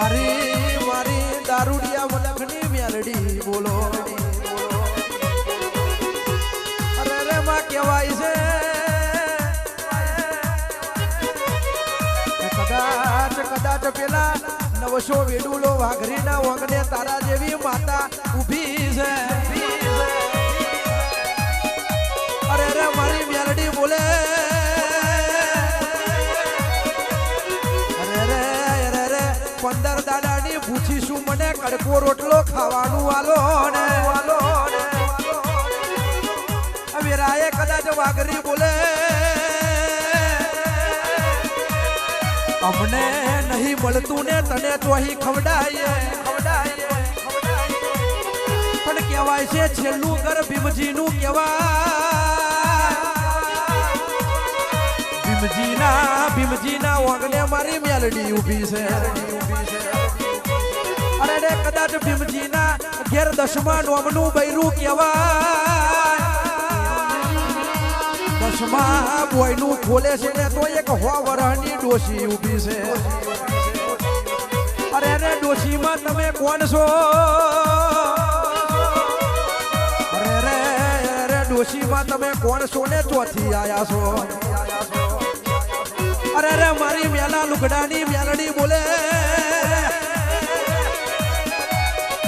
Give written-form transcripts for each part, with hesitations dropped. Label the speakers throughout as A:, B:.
A: મારી દારૂડિયા મલખની મેલડી બોલો. અરે રે માં કહેવાય છે કદાચ પેલા 900 વેડુલો વાઘરીના વંગને તારા જેવી માતા ઊભી છે. અરે રે મારી મેલડી બોલે. અરે રે 15 દાડાની પૂછીશું મને કડકો રોટલો ખાવાનું વાલો ને વેરાએ કદાચ વાઘરી બોલે અમને નહીં મળતું ને તને તો અહીં ખવડાય પણ કહેવાય છે છેલ્લું ઘર ભીમજીનું કહેવાય. ભીમજીના વાંગને મારી મેલડી ઊભી છે. અરે રે કદાચ ભીમજીના ઘેર 10મા નોમનું બૈરું કહેવાય. 10મા બોયનું ખોલે છે ને તો એક 100 વર્ષની ડોશી ઊભી છે. અરે રે ડોશીમાં તમે કોણ છો? અરે ડોશીમાં તમે કોણ છો ને ચોથી આયા છો? અરે રે મારી મેલા લુગડાની મેલડી બોલે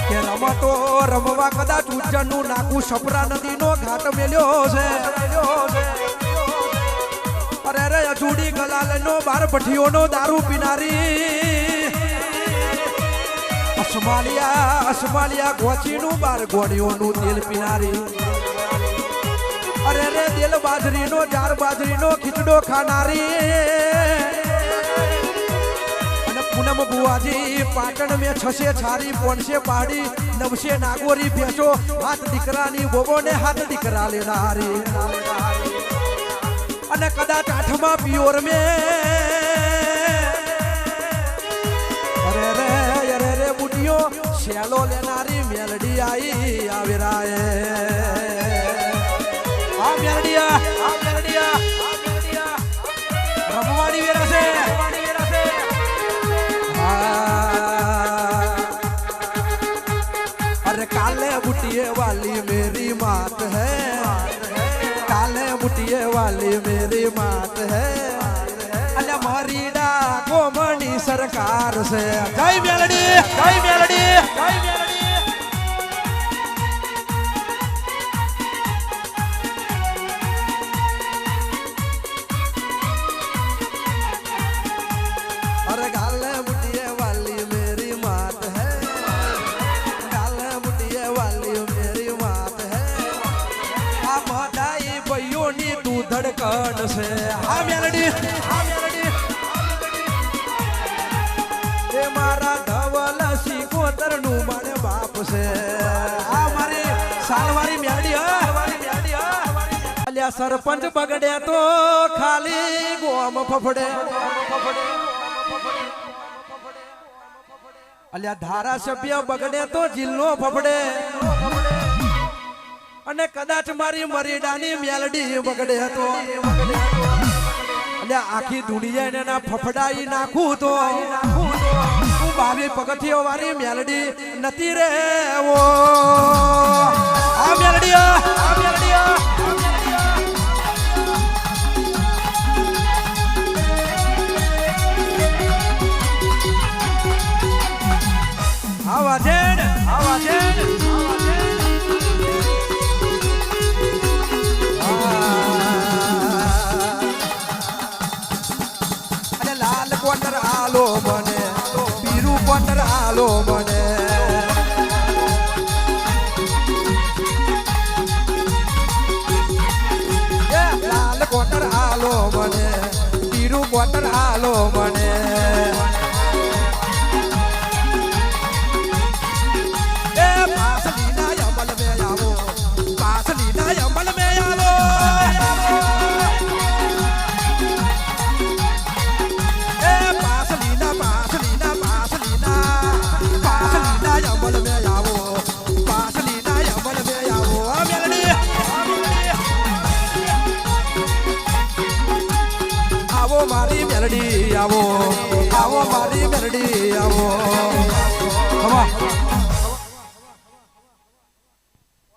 A: કે રમતો રમવા કદાચ ઉજ્જૈનનું નાકું સપરા નદીનો ઘાટ મેલ્યો છે. અરે રે અજુડી ગલાલનો 12 ભઠ્ઠીઓનો દારૂ પીનારી અસમાલિયા ગોચીનું 12 ગોળીઓનું તેલ પીનારી. અરે રે તેલ બાજરીનો જાર બાજરીનો ખીચડો ખાનારી અને પૂનમ બુવાજી પાટણ મેં 600 છારી 500 પાડી 900 નાગોરી ભેંસો હાથ દીકરાની બોબો ને હાથ દીકરા લેનારી. અને કદાચ 8મા પિયોર મેં અરે રે બુટિયો શેલો લેનારી મેલડી આવી આવેરાએ. આ મેલડિયા રમવાડી વેરા છે. અરે કાલે બુટિયે વાલી મેરી માત હૈ. કાલે બુટિયે વાલી મેરી માત હૈ. અલે મારી ડાકોમની સરકાર છે. જય મેલડી જય મેલડી જય મેલડી. अरे गाले बुटिये वाली मेरी मात है. गाले बुटिये वाली मेरी मात है. आ बधाई भैयोनी तू धड़कन से. हाँ मेलडी ये मारा धवल सिकोतर નું મારે બાપ છે. આ મારી સાલવારી મેલડી અલ્યા સરપંચ બગડે તો ખાલી ગોમ ફફડે. અલ્યા ધારાસભ્ય બગડે તો જિલ્લો ફફડે. અને કદાચ મારી મરીડાની મેલડી બગડે તો અલ્યા આખી દુનિયા એના ફફડાઈ નાખું તો હું 22 પગથિયો વાળી મેલડી નથી રે. આ મેલડી અને લાલ કોટર આલો મને પીરું કોટર આલો મને. લાલ કોટર આલો મને પીરું કોટર આલો મને. આવો મારી મેલડી આવો મારી મેલડી આવો. હવા